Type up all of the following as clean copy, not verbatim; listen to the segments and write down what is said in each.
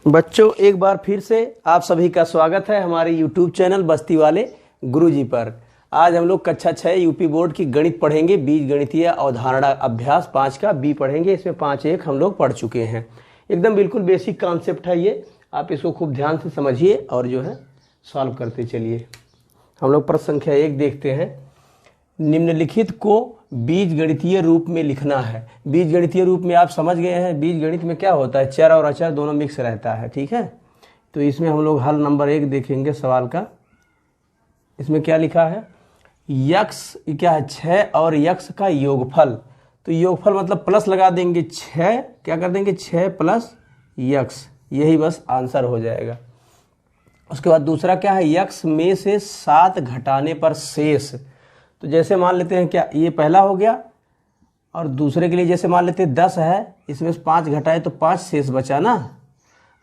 बच्चों, एक बार फिर से आप सभी का स्वागत है हमारे YouTube चैनल बस्ती वाले गुरुजी पर। आज हम लोग कक्षा 6 यूपी बोर्ड की गणित पढ़ेंगे। बीज गणितीय अवधारणा अभ्यास 5 का बी पढ़ेंगे। इसमें 5-1 हम लोग पढ़ चुके हैं। एकदम बिल्कुल बेसिक कॉन्सेप्ट है ये, आप इसको खूब ध्यान से समझिए और जो है सॉल्व करते चलिए। हम लोग प्रश्न संख्या 1 देखते हैं। निम्नलिखित को बीज गणितीय रूप में लिखना है। बीज गणितीय रूप में आप समझ गए हैं, बीज गणित में क्या होता है, चर और अचर दोनों मिक्स रहता है। ठीक है, तो इसमें हम लोग हल नंबर 1 देखेंगे सवाल का। इसमें क्या लिखा है, यक्स क्या है 6 और यक्स का योगफल। तो योगफल मतलब प्लस लगा देंगे, 6 क्या कर देंगे 6 प्लस यक्स, यही बस आंसर हो जाएगा। उसके बाद दूसरा क्या है, यक्स में से 7 घटाने पर शेष। तो जैसे मान लेते हैं क्या ये पहला हो गया, और दूसरे के लिए जैसे मान लेते हैं 10 है, इसमें से 5 घटाए तो 5 शेष बचा ना।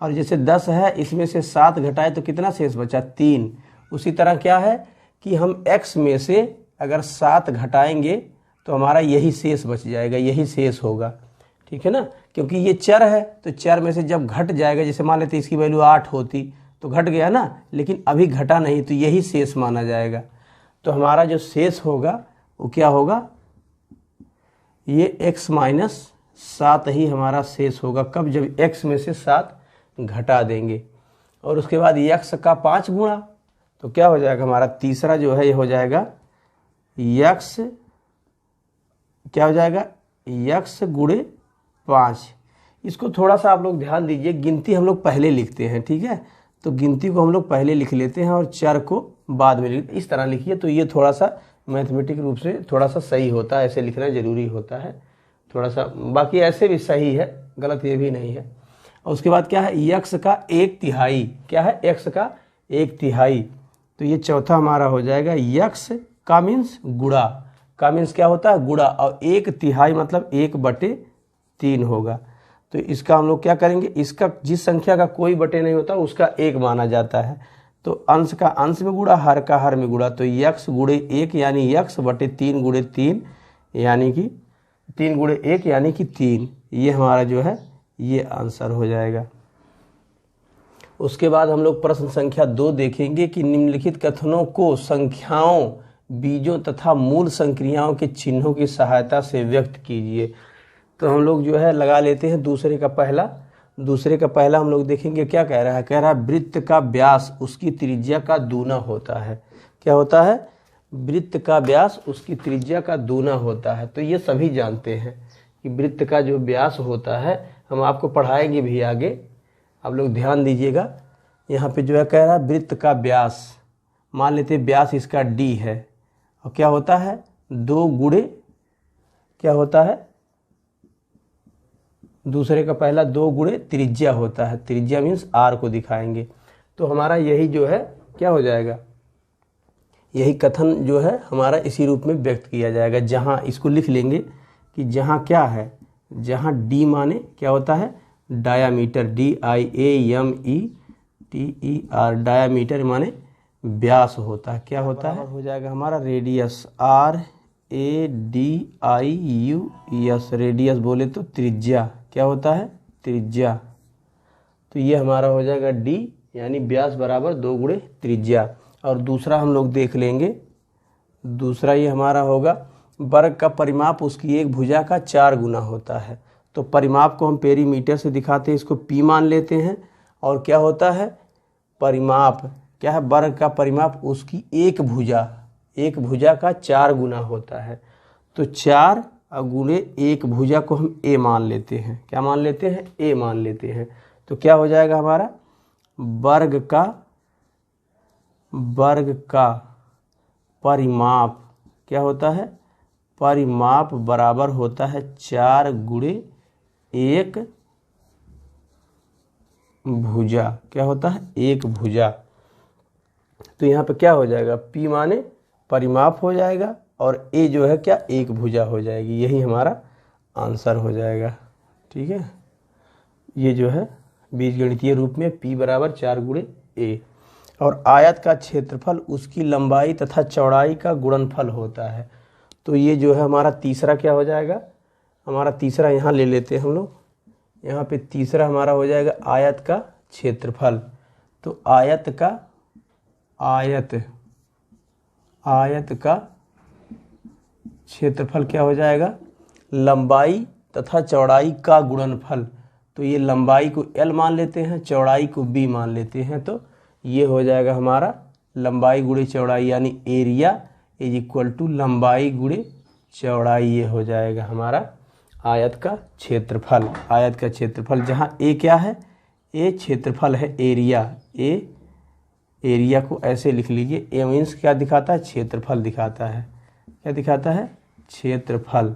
और जैसे 10 है, इसमें से 7 घटाए तो कितना शेष बचा 3। उसी तरह क्या है कि हम x में से अगर 7 घटाएंगे तो हमारा यही शेष बच जाएगा, यही शेष होगा। ठीक है ना, क्योंकि ये चर है तो चर में से जब घट जाएगा, जैसे मान लेते इसकी वैल्यू 8 होती तो घट गया ना, लेकिन अभी घटा नहीं तो यही शेष माना जाएगा। तो हमारा जो शेष होगा वो क्या होगा, ये x माइनस 7 ही हमारा शेष होगा। कब, जब x में से 7 घटा देंगे। और उसके बाद x का 5 गुणा, तो क्या हो जाएगा हमारा तीसरा जो है ये हो जाएगा x, क्या हो जाएगा x गुणे 5। इसको थोड़ा सा आप लोग ध्यान दीजिए, गिनती हम लोग पहले लिखते हैं। ठीक है, तो गिनती को हम लोग पहले लिख लेते हैं और चर को बाद में लिखते, इस तरह लिखिए तो ये थोड़ा सा मैथमेटिक रूप से थोड़ा सा सही होता है। ऐसे लिखना जरूरी होता है थोड़ा सा, बाकी ऐसे भी सही है, गलत ये भी नहीं है। और उसके बाद क्या है, यक्स का 1/3, क्या है x का 1/3। तो ये चौथा हमारा हो जाएगा यक्स का मीन्स गुणा, का मीन्स क्या होता है गुणा, और 1/3 मतलब 1/3 होगा। तो इसका हम लोग क्या करेंगे, इसका जिस संख्या का कोई बटे नहीं होता उसका 1 माना जाता है। तो अंश का अंश में गुणा, हर का हर में गुणा, तो यक्स गुणे 1 यानी यक्स बटे 3 गुणे 3 यानी कि 3 गुणे 1 यानी कि 3। ये हमारा जो है ये आंसर हो जाएगा। उसके बाद हम लोग प्रश्न संख्या 2 देखेंगे कि निम्नलिखित कथनों को संख्याओं, बीजों तथा मूल संक्रियाओं के चिन्हों की सहायता से व्यक्त कीजिए। तो हम लोग जो है लगा लेते हैं दूसरे का पहला हम लोग देखेंगे क्या कह रहा है। कह रहा है वृत्त का व्यास उसकी त्रिज्या का दूना होता है। क्या होता है, वृत्त का व्यास उसकी त्रिज्या का दूना होता है। तो ये सभी जानते हैं कि वृत्त का जो व्यास होता है, हम आपको पढ़ाएंगे भी आगे, आप लोग ध्यान दीजिएगा। यहाँ पे जो है कह रहा है वृत्त का व्यास, मान लेते व्यास इसका d है, और क्या होता है 2 गुणे क्या होता है, दूसरे का पहला 2 गुणे त्रिज्या होता है। त्रिज्या मीन्स r को दिखाएंगे। तो हमारा यही जो है क्या हो जाएगा, यही कथन जो है हमारा इसी रूप में व्यक्त किया जाएगा। जहाँ इसको लिख लेंगे कि जहाँ क्या है, जहाँ d माने क्या होता है डायामीटर, DIAMETER, डायामीटर माने व्यास होता है। क्या होता है, हो जाएगा हमारा रेडियस, RADIUS, रेडियस बोले तो त्रिज्या, क्या होता है त्रिज्या। तो ये हमारा हो जाएगा d यानी व्यास बराबर 2 गुणे त्रिज्या। और दूसरा हम लोग देख लेंगे, दूसरा ये हमारा होगा वर्ग का परिमाप उसकी एक भुजा का 4 गुना होता है। तो परिमाप को हम पेरीमीटर से दिखाते हैं, इसको p मान लेते हैं। और क्या होता है परिमाप, क्या है वर्ग का परिमाप उसकी एक भुजा का 4 गुना होता है। तो 4 गुणे 1 भुजा को हम a मान लेते हैं। क्या मान लेते हैं, a मान लेते हैं। तो क्या हो जाएगा हमारा वर्ग का परिमाप, क्या होता है परिमाप बराबर होता है 4 गुणे 1 भुजा, क्या होता है 1 भुजा। तो यहाँ पे क्या हो जाएगा, p माने परिमाप हो जाएगा और a जो है क्या 1 भुजा हो जाएगी। यही हमारा आंसर हो जाएगा। ठीक है, ये जो है बीजगणितीय रूप में p बराबर 4 गुणे a। और आयत का क्षेत्रफल उसकी लंबाई तथा चौड़ाई का गुणनफल होता है। तो ये जो है हमारा तीसरा क्या हो जाएगा, हमारा तीसरा यहाँ ले लेते हैं हम लोग। यहाँ पे तीसरा हमारा हो जाएगा आयत का क्षेत्रफल। तो आयत का क्षेत्रफल क्या हो जाएगा, लंबाई तथा चौड़ाई का गुणनफल। तो ये लंबाई को L मान लेते हैं, चौड़ाई को B मान लेते हैं, तो ये हो जाएगा हमारा लंबाई गुणे चौड़ाई, यानी एरिया इज इक्वल टू लंबाई गुणे चौड़ाई। ये हो जाएगा हमारा आयत का क्षेत्रफल। आयत का क्षेत्रफल, जहाँ ए क्या है, ए क्षेत्रफल है, एरिया को ऐसे लिख लीजिए। ए मीन्स क्या दिखाता है, क्षेत्रफल दिखाता है। क्या दिखाता है, क्षेत्रफल।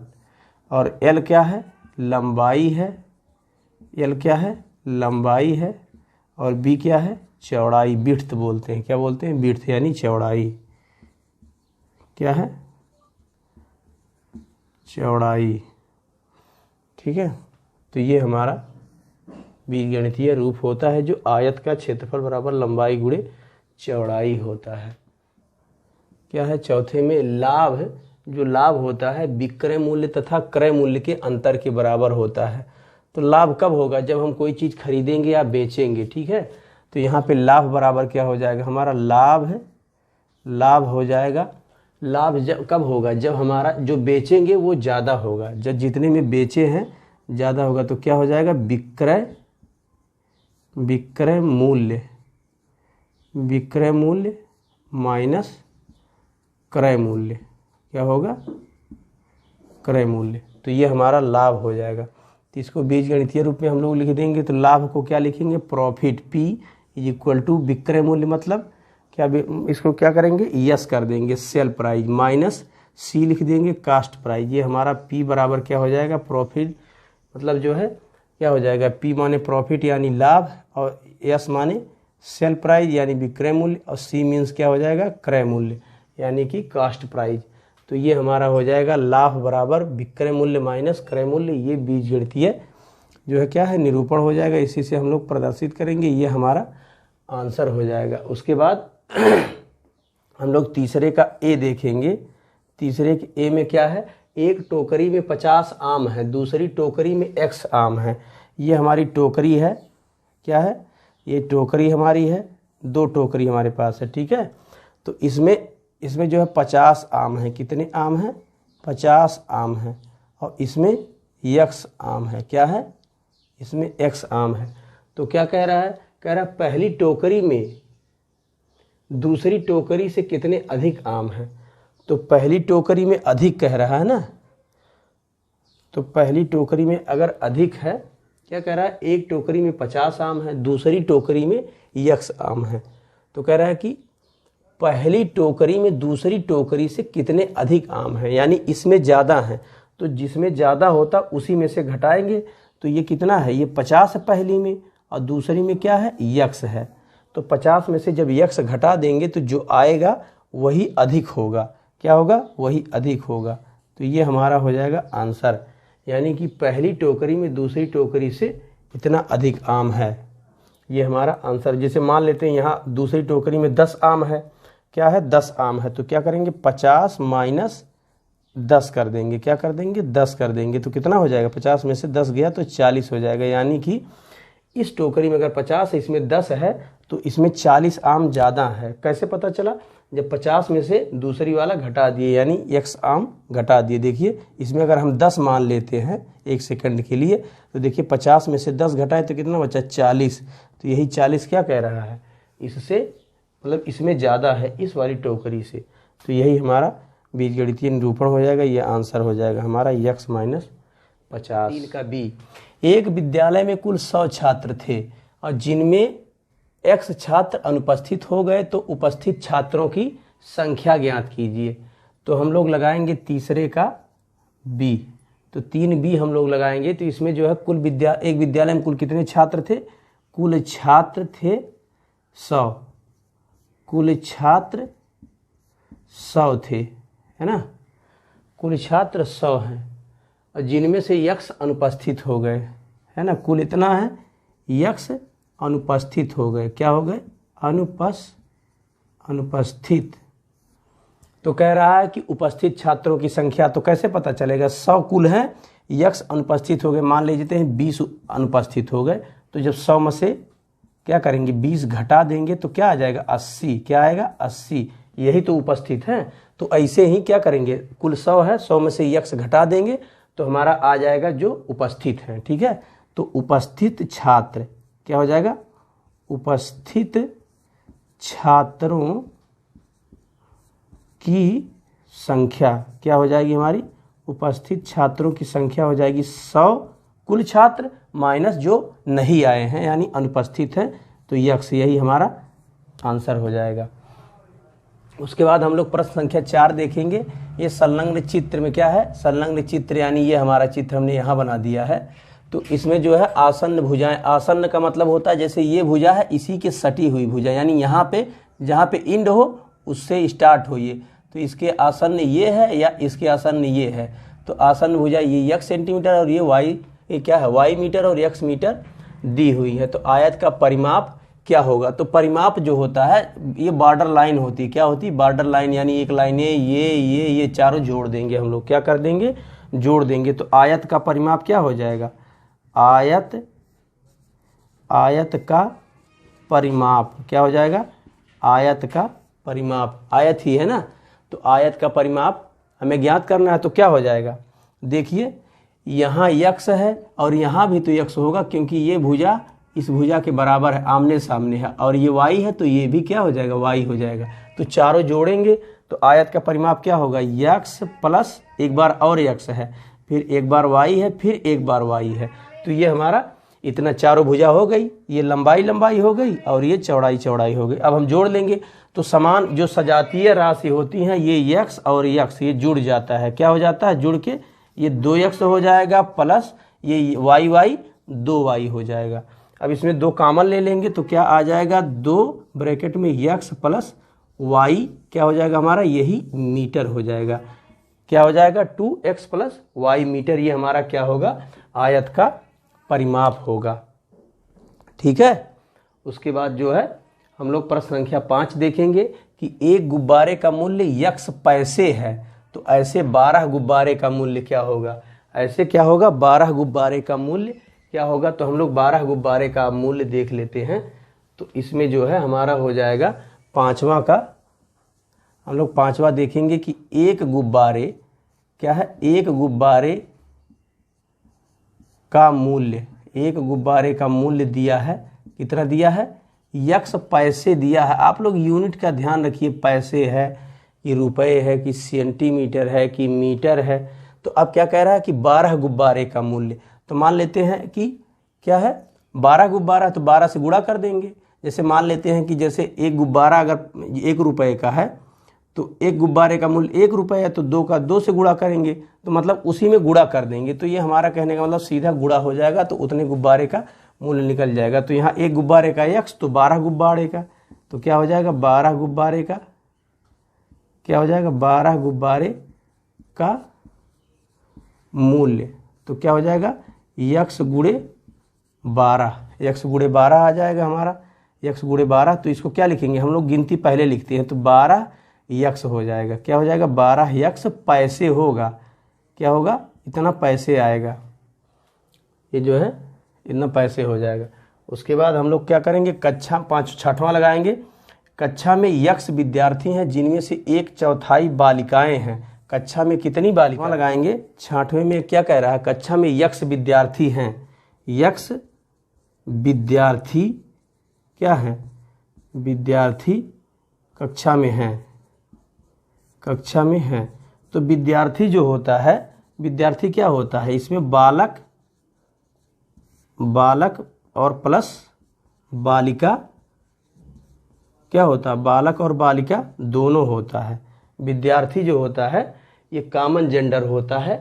और एल क्या है, लंबाई है। एल क्या है, लंबाई है। और बी क्या है, चौड़ाई, विड्थ बोलते हैं। क्या बोलते हैं, विड्थ यानी चौड़ाई। क्या है, चौड़ाई। ठीक है, तो ये हमारा बीजगणितीय रूप होता है, जो आयत का क्षेत्रफल बराबर लंबाई गुणे चौड़ाई होता है। क्या है, चौथे में लाभ, जो लाभ होता है विक्रय मूल्य तथा क्रय मूल्य के अंतर के बराबर होता है। तो लाभ कब होगा, जब हम कोई चीज़ खरीदेंगे या बेचेंगे। ठीक है, तो यहाँ पे लाभ बराबर क्या हो जाएगा, हमारा लाभ है, लाभ हो जाएगा। लाभ जब कब होगा, जब हमारा जो बेचेंगे वो ज़्यादा होगा। जब जितने में बेचे हैं ज़्यादा होगा, तो क्या हो जाएगा, विक्रय मूल्य माइनस क्रय मूल्य। क्या होगा, क्रय मूल्य। तो ये हमारा लाभ हो जाएगा। तो इसको बीजगणितीय रूप में हम लोग लिख देंगे। तो लाभ को क्या लिखेंगे, profit, P is equal to विक्रय मूल्य, मतलब क्या, इसको क्या करेंगे, यस कर देंगे, सेल प्राइस, माइनस C लिख देंगे, कास्ट प्राइस। ये हमारा P बराबर क्या हो जाएगा, प्रॉफिट, मतलब जो है क्या हो जाएगा, P माने प्रॉफिट यानी लाभ, और S माने सेल प्राइस यानी विक्रय मूल्य, और C मीन्स क्या हो जाएगा, क्रय मूल्य यानी कि कास्ट प्राइस। तो ये हमारा हो जाएगा लाभ बराबर विक्रय मूल्य माइनस क्रय मूल्य। ये बीजगणितीय जो है क्या है, निरूपण हो जाएगा। इसी से हम लोग प्रदर्शित करेंगे, ये हमारा आंसर हो जाएगा। उसके बाद हम लोग तीसरे का ए देखेंगे। तीसरे के ए में क्या है, एक टोकरी में 50 आम है, दूसरी टोकरी में X आम है। ये हमारी टोकरी है। क्या है, ये टोकरी हमारी है, दो टोकरी हमारे पास है। ठीक है, तो इसमें जो है 50 आम है। कितने आम हैं, 50 आम है। और इसमें X आम है। क्या है, इसमें X आम है। तो क्या कह रहा है, कह रहा है पहली टोकरी में दूसरी टोकरी से कितने अधिक आम हैं। तो पहली टोकरी में अधिक कह रहा है ना, तो पहली टोकरी में अगर अधिक है, क्या कह रहा है, एक टोकरी में 50 आम है, दूसरी टोकरी में X आम है। तो कह रहा है कि पहली टोकरी में दूसरी टोकरी से कितने अधिक आम हैं, यानी इसमें ज़्यादा हैं। तो जिसमें ज़्यादा होता उसी में से घटाएंगे। तो ये कितना है, ये 50 है पहली में, और दूसरी में क्या है, X है। तो 50 में से जब X घटा देंगे तो जो आएगा वही अधिक होगा। क्या होगा, वही अधिक होगा। तो ये हमारा हो जाएगा आंसर, यानी कि पहली टोकरी में दूसरी टोकरी से इतना अधिक आम है। ये हमारा आंसर। जैसे मान लेते हैं यहाँ दूसरी टोकरी में 10 आम है। क्या है, 10 आम है। तो क्या करेंगे, 50 माइनस 10 कर देंगे। क्या कर देंगे, 10 कर देंगे। तो कितना हो जाएगा, 50 में से 10 गया तो 40 हो जाएगा। यानी कि इस टोकरी में अगर 50 है, इसमें 10 है, तो इसमें 40 आम ज़्यादा है। कैसे पता चला, जब 50 में से दूसरी वाला घटा दिए, यानी X आम घटा दिए। देखिए इसमें अगर हम 10 मान लेते हैं एक सेकंड के लिए, तो देखिए 50 में से 10 घटाए तो कितना बचा, 40। तो यही 40 क्या कह रहा है, इससे मतलब इसमें ज़्यादा है इस वाली टोकरी से। तो यही हमारा बीजगणितीय निरूपण हो जाएगा। ये आंसर हो जाएगा हमारा X माइनस 50। 3 का B, एक विद्यालय में कुल 100 छात्र थे और जिनमें X छात्र अनुपस्थित हो गए तो उपस्थित छात्रों की संख्या ज्ञात कीजिए। तो हम लोग लगाएंगे तीसरे का B। तो 3B हम लोग लगाएंगे। तो इसमें जो है कुल एक विद्यालय में कुल कितने छात्र थे, कुल छात्र थे 100। कुल छात्र 100 थे, है ना, कुल छात्र 100 हैं और जिनमें से X अनुपस्थित हो गए, है ना। कुल इतना है, X अनुपस्थित हो गए। क्या हो गए, अनुपस्थित। तो कह रहा है कि उपस्थित छात्रों की संख्या। तो कैसे पता चलेगा, 100 कुल हैं, X अनुपस्थित हो गए। मान लीजिए हैं 20 अनुपस्थित हो गए। तो जब 100 में से क्या करेंगे 20 घटा देंगे तो क्या आ जाएगा 80। क्या आएगा 80, यही तो उपस्थित है। तो ऐसे ही क्या करेंगे, कुल 100 है, 100 में से यक्स घटा देंगे तो हमारा आ जाएगा जो उपस्थित है। ठीक है, तो उपस्थित छात्र क्या हो जाएगा, उपस्थित छात्रों की संख्या क्या हो जाएगी हमारी, उपस्थित छात्रों की संख्या हो जाएगी 100 कुल छात्र माइनस जो नहीं आए हैं यानी अनुपस्थित हैं, तो यक्स, यही हमारा आंसर हो जाएगा। उसके बाद हम लोग प्रश्न संख्या 4 देखेंगे। ये संलग्न चित्र में क्या है, संलग्न चित्र यानी ये हमारा चित्र हमने यहाँ बना दिया है। तो इसमें जो है आसन्न भुजाएं, आसन्न का मतलब होता है जैसे ये भुजा है इसी के सटी हुई भुजा, यानी यहाँ पे जहाँ पे इंड हो उससे स्टार्ट हो ये, तो इसके आसन्न ये है या इसके आसन्न ये है। तो आसन्न भुजा ये x सेंटीमीटर और ये y, ये क्या है y मीटर और x मीटर दी हुई है। तो आयत का परिमाप क्या होगा, तो परिमाप जो होता है ये बॉर्डर लाइन होती है। क्या होती है, बॉर्डर लाइन, यानी एक लाइन ये चारों जोड़ देंगे हम लोग, क्या कर देंगे, जोड़ देंगे। तो आयत का परिमाप क्या हो जाएगा, आयत का परिमाप क्या हो जाएगा, आयत का परिमाप, आयत ही है ना, तो आयत का परिमाप हमें ज्ञात करना है। तो क्या हो जाएगा, देखिए यहाँ यक्स है और यहाँ भी तो यक्स होगा क्योंकि ये भुजा इस भुजा के बराबर है, आमने सामने है, और ये y है तो ये भी क्या हो जाएगा, y हो जाएगा। तो चारों जोड़ेंगे तो आयत का परिमाप क्या होगा, x प्लस एक बार और x है, फिर एक बार y है, फिर एक बार y है। तो ये हमारा इतना चारों भुजा हो गई, ये लंबाई लंबाई हो गई और ये चौड़ाई चौड़ाई हो गई। अब हम जोड़ लेंगे तो समान जो सजातीय राशि होती हैं ये x और x ये जुड़ जाता है, क्या हो जाता है, जुड़ के ये 2x हो जाएगा प्लस ये y 2y हो जाएगा। अब इसमें 2 कॉमन ले लेंगे तो क्या आ जाएगा, 2 ब्रैकेट में x प्लस y क्या हो जाएगा हमारा, यही मीटर हो जाएगा। क्या हो जाएगा 2x प्लस y मीटर, ये हमारा क्या होगा, आयत का परिमाप होगा। ठीक है, उसके बाद जो है हम लोग प्रश्न संख्या 5 देखेंगे कि एक गुब्बारे का मूल्य x पैसे है, तो ऐसे 12 गुब्बारे का मूल्य क्या होगा, ऐसे क्या होगा 12 गुब्बारे का मूल्य क्या होगा। तो हम लोग 12 गुब्बारे का मूल्य देख लेते हैं। तो इसमें जो है हमारा हो जाएगा पांचवा का, हम लोग पांचवा देखेंगे कि एक गुब्बारे क्या है, एक गुब्बारे का मूल्य, एक गुब्बारे का मूल्य दिया है, कितना दिया है, x पैसे दिया है। आप लोग यूनिट का ध्यान रखिए, पैसे है कि रुपए है कि सेंटीमीटर है कि मीटर है। तो अब क्या कह रहा है कि 12 गुब्बारे का मूल्य, तो मान लेते हैं कि क्या है 12 गुब्बारा, तो 12 से गुणा कर देंगे। जैसे मान लेते हैं कि जैसे एक गुब्बारा अगर 1 रुपये का है तो एक गुब्बारे का मूल्य 1 रुपये है, तो 2 का 2 से गुणा करेंगे, तो मतलब उसी में गुणा कर देंगे। तो ये हमारा कहने का मतलब सीधा गुणा हो जाएगा, तो उतने गुब्बारे का मूल्य निकल जाएगा। तो यहाँ एक गुब्बारे का x, तो 12 गुब्बारे का, तो क्या हो जाएगा 12 गुब्बारे का, क्या हो जाएगा 12 गुब्बारे का मूल्य, तो क्या हो जाएगा x गुणे 12, x गुणे 12 आ जाएगा हमारा, x गुणे 12। तो इसको क्या लिखेंगे हम लोग, गिनती पहले लिखते हैं, तो 12 x हो जाएगा, क्या हो जाएगा 12 x पैसे होगा, क्या होगा इतना पैसे आएगा, ये जो है इतना पैसे हो जाएगा। उसके बाद हम लोग क्या करेंगे, कक्षा 6वां लगाएंगे। कक्षा में x विद्यार्थी हैं जिनमें से 1/4 बालिकाएं हैं। कक्षा में कितनी बालिकाएं लगाएंगे, 6वें में क्या कह रहा है, कक्षा में x विद्यार्थी हैं, x विद्यार्थी क्या है, विद्यार्थी कक्षा में हैं, कक्षा में हैं। तो विद्यार्थी जो होता है, विद्यार्थी क्या होता है, इसमें बालक, बालक और प्लस बालिका क्या होता है, बालक और बालिका दोनों होता है। विद्यार्थी जो होता है ये कॉमन जेंडर होता है,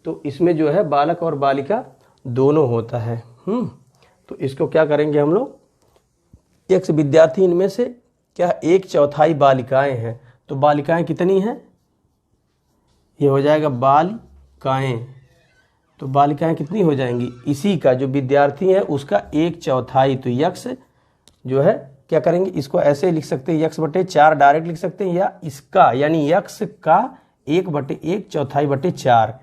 तो इसमें जो है बालक और बालिका दोनों होता है। तो इसको क्या करेंगे हम लोग, x विद्यार्थी इनमें से क्या 1/4 बालिकाएं हैं, तो बालिकाएं कितनी हैं, ये हो जाएगा बालिकाएं, तो बालिकाएं कितनी हो जाएंगी, इसी का जो विद्यार्थी है उसका 1/4। तो x जो है क्या करेंगे, इसको ऐसे लिख सकते हैं x/4 डायरेक्ट लिख सकते हैं, या इसका यानी x का 1/1/4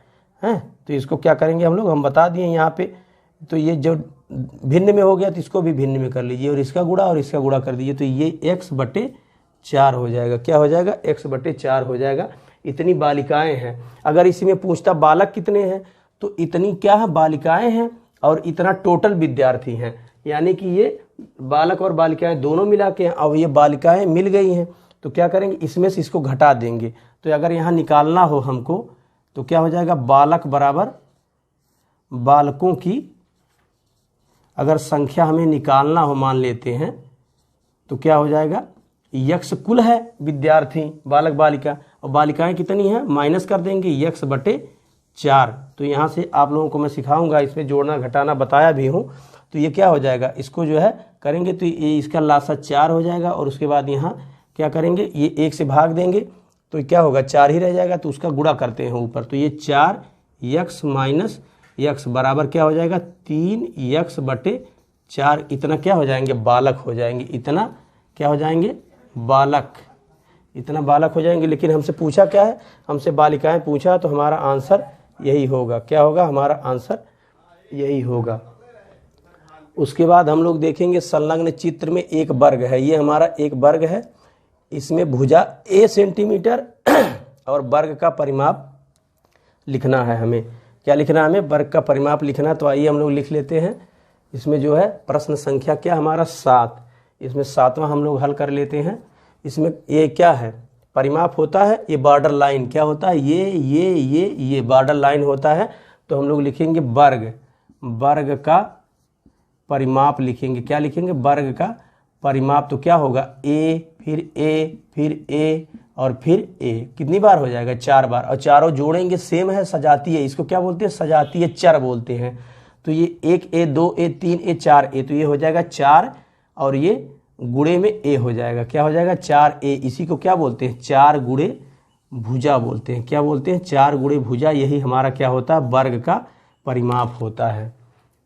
है। तो इसको क्या करेंगे हम लोग, हम बता दिए यहाँ पे। तो ये जो भिन्न में हो गया तो इसको भी भिन्न में कर लीजिए और इसका गुणा कर दीजिए, तो ये x/4 हो जाएगा। क्या हो जाएगा? x/4 हो जाएगा। इतनी बालिकाएं हैं। अगर इसी में पूछता बालक कितने हैं, तो इतनी क्या है? बालिकाएं हैं और इतना टोटल विद्यार्थी हैं, यानी कि ये बालक और बालिकाएं दोनों मिला के हैं। अब ये बालिकाएं मिल गई हैं तो क्या करेंगे? इसमें से इसको घटा देंगे। तो अगर यहाँ निकालना हो हमको तो क्या हो जाएगा? बालक बराबर बालकों की अगर संख्या हमें निकालना हो मान लेते हैं तो क्या हो जाएगा? यक्ष कुल है विद्यार्थी, बालक बालिका, और बालिकाएं कितनी हैं? माइनस कर देंगे x/4। तो यहाँ से आप लोगों को मैं सिखाऊंगा, इसमें जोड़ना घटाना बताया भी हूँ। तो ये क्या हो जाएगा? इसको जो है करेंगे तो ये इसका लासा 4 हो जाएगा और उसके बाद यहाँ क्या करेंगे? ये 1 से भाग देंगे तो क्या होगा? 4 ही रह जाएगा, तो उसका गुणा करते हैं ऊपर। तो ये 4x माइनस x बराबर क्या हो जाएगा? 3x/4। इतना क्या हो जाएंगे? बालक हो जाएंगे। इतना क्या हो जाएंगे? बालक। इतना बालक हो जाएंगे। लेकिन हमसे पूछा क्या है? हमसे बालिकाएं पूछा, तो हमारा आंसर यही होगा। क्या होगा? हमारा आंसर यही होगा। उसके बाद हम लोग देखेंगे संलग्न चित्र में एक वर्ग है। ये हमारा एक वर्ग है, इसमें भुजा a सेंटीमीटर और वर्ग का परिमाप लिखना है हमें। क्या लिखना है हमें? वर्ग का परिमाप लिखना। तो आइए हम लोग लिख लेते हैं। इसमें जो है प्रश्न संख्या क्या हमारा 7, इसमें 7वां हम लोग हल कर लेते हैं। इसमें ये क्या है? परिमाप होता है, ये बॉर्डर लाइन क्या होता है? ये बॉर्डर लाइन होता है। तो हम लोग लिखेंगे वर्ग का परिमाप लिखेंगे। क्या लिखेंगे? वर्ग का परिमाप। तो क्या होगा? a फिर a और फिर a। कितनी बार हो जाएगा? 4 बार। और चारों जोड़ेंगे, सेम है, सजातीय है। इसको क्या बोलते हैं? सजातीय चर बोलते हैं। तो ये 1a 2a 3a 4a, तो ये हो जाएगा 4 और ये गुणे में a हो जाएगा। क्या हो जाएगा? 4a। इसी को क्या बोलते हैं? 4 गुणे भुजा बोलते हैं। क्या बोलते हैं? 4 गुणे भुजा। यही हमारा क्या होता है? वर्ग का परिमाप होता है।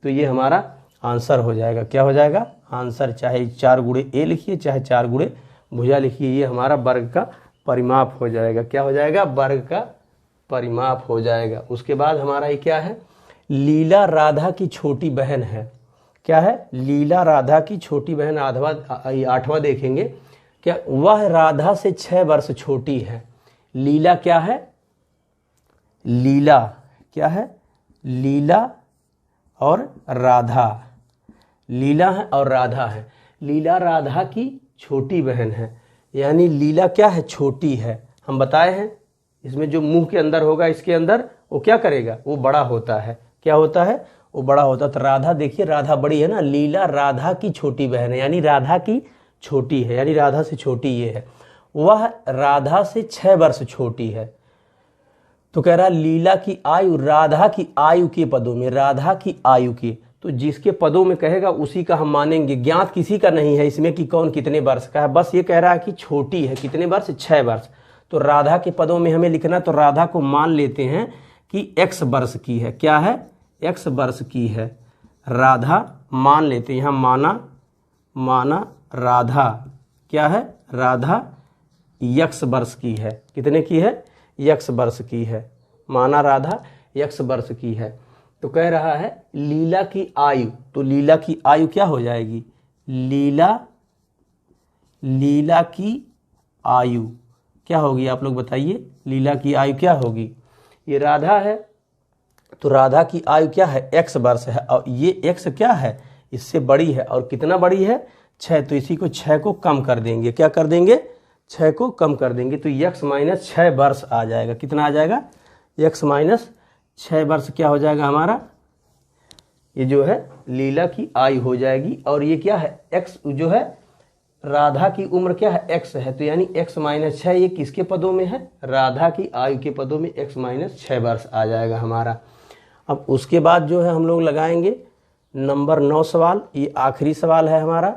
तो ये हमारा आंसर हो जाएगा। क्या हो जाएगा? आंसर। चाहे 4 गुणे a लिखिए, चाहे 4 गुणे भुजा लिखिए, ये हमारा वर्ग का परिमाप हो जाएगा। क्या हो जाएगा? वर्ग का परिमाप हो जाएगा। उसके बाद हमारा ये क्या है? लीला राधा की छोटी बहन है। क्या है? लीला राधा की छोटी बहन। 8वां देखेंगे। क्या? वह राधा से 6 वर्ष छोटी है। लीला क्या है? लीला क्या है? लीला और राधा। लीला है और राधा है। लीला राधा की छोटी बहन है, यानी लीला क्या है? छोटी है। हम बताए हैं इसमें जो मुंह के अंदर होगा, इसके अंदर वो क्या करेगा? वो बड़ा होता है। क्या होता है? वो बड़ा होता है। तो राधा देखिए, राधा बड़ी है ना। लीला राधा की छोटी बहन है, यानी राधा की छोटी है, यानी राधा से छोटी ये है। वह राधा से 6 वर्ष छोटी है। तो कह रहा लीला की आयु राधा की आयु के पदों में, राधा की आयु के। तो जिसके पदों में कहेगा उसी का हम मानेंगे। ज्ञात किसी का नहीं है इसमें कि कौन कितने वर्ष का है, बस ये कह रहा है कि छोटी है। कितने वर्ष? 6 वर्ष। तो राधा के पदों में हमें लिखना, तो राधा को मान लेते हैं कि x वर्ष की है। क्या है? x वर्ष की है। राधा मान लेते हैं, यहाँ माना राधा क्या है? राधा x वर्ष की है। कितने की है? x वर्ष की है। माना राधा x वर्ष की है। तो कह रहा है लीला की आयु। तो लीला की आयु क्या हो जाएगी? लीला की आयु क्या होगी? आप लोग बताइए, लीला की आयु क्या होगी? ये राधा है, तो राधा की आयु क्या है? x वर्ष है। और ये x क्या है? इससे बड़ी है। और कितना बड़ी है? 6। तो इसी को 6 को कम कर देंगे। क्या कर देंगे? 6 को कम कर देंगे। तो x माइनस 6 वर्ष आ जाएगा। कितना आ जाएगा? x माइनस 6 वर्ष क्या हो जाएगा हमारा? ये जो है लीला की आयु हो जाएगी। और ये क्या है? x जो है राधा की उम्र क्या है? x है। तो यानी x माइनस 6 ये किसके पदों में है? राधा की आयु के पदों में x माइनस 6 वर्ष आ जाएगा हमारा। अब उसके बाद जो है हम लोग लगाएंगे नंबर 9 सवाल। ये आखिरी सवाल है हमारा।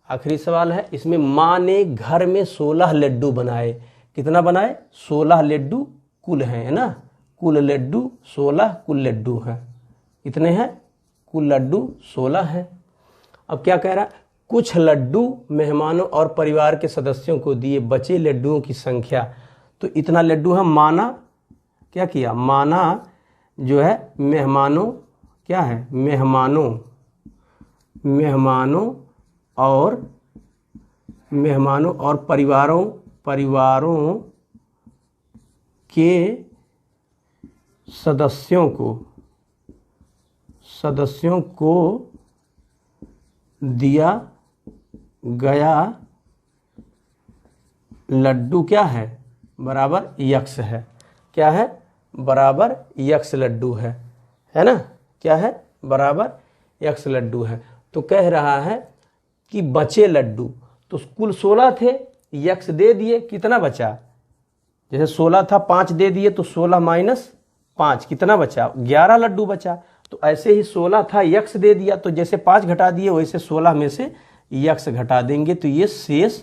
आखिरी सवाल है। इसमें माँ ने घर में 16 लड्डू बनाए। कितना बनाए? 16 लड्डू कुल हैं, है ना। कुल लड्डू 16 कुल लड्डू हैं। कितने हैं? कुल लड्डू 16 हैं। अब क्या कह रहा है? कुछ लड्डू मेहमानों और परिवार के सदस्यों को दिए, बचे लड्डुओं की संख्या। तो इतना लड्डू है। माना क्या किया? माना जो है मेहमानों क्या है? मेहमानों और परिवारों के सदस्यों को दिया गया लड्डू क्या है, बराबर यक्ष है। क्या है, बराबर यक्ष लड्डू है ना। क्या है, बराबर यक्ष लड्डू है। तो कह रहा है कि बचे लड्डू, तो कुल 16 थे, यक्ष दे दिए, कितना बचा, जैसे 16 था 5 दे दिए तो 16 माइनस 5 कितना बचा, 11 लड्डू बचा। तो ऐसे ही 16 था, यक्ष दे दिया, तो जैसे 5 घटा दिए वैसे 16 में से यक्ष घटा देंगे, तो ये शेष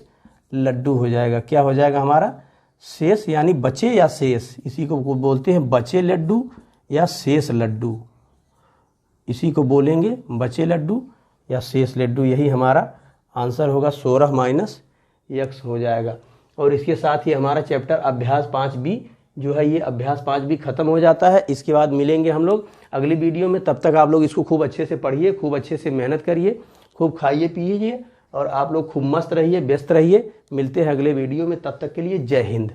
लड्डू हो जाएगा। क्या हो जाएगा हमारा, शेष, यानी बचे या शेष, इसी को बोलते हैं बचे लड्डू या शेष लड्डू, इसी को बोलेंगे बचे लड्डू या शेष लड्डू। यही हमारा आंसर होगा, 16 माइनस यक्ष हो जाएगा। और इसके साथ ही हमारा चैप्टर अभ्यास 5B जो है, ये अभ्यास 5B खत्म हो जाता है। इसके बाद मिलेंगे हम लोग अगली वीडियो में। तब तक आप लोग इसको खूब अच्छे से पढ़िए, खूब अच्छे से मेहनत करिए, खूब खाइए पिए, और आप लोग खूब मस्त रहिए, व्यस्त रहिए। मिलते हैं अगले वीडियो में, तब तक के लिए जय हिंद।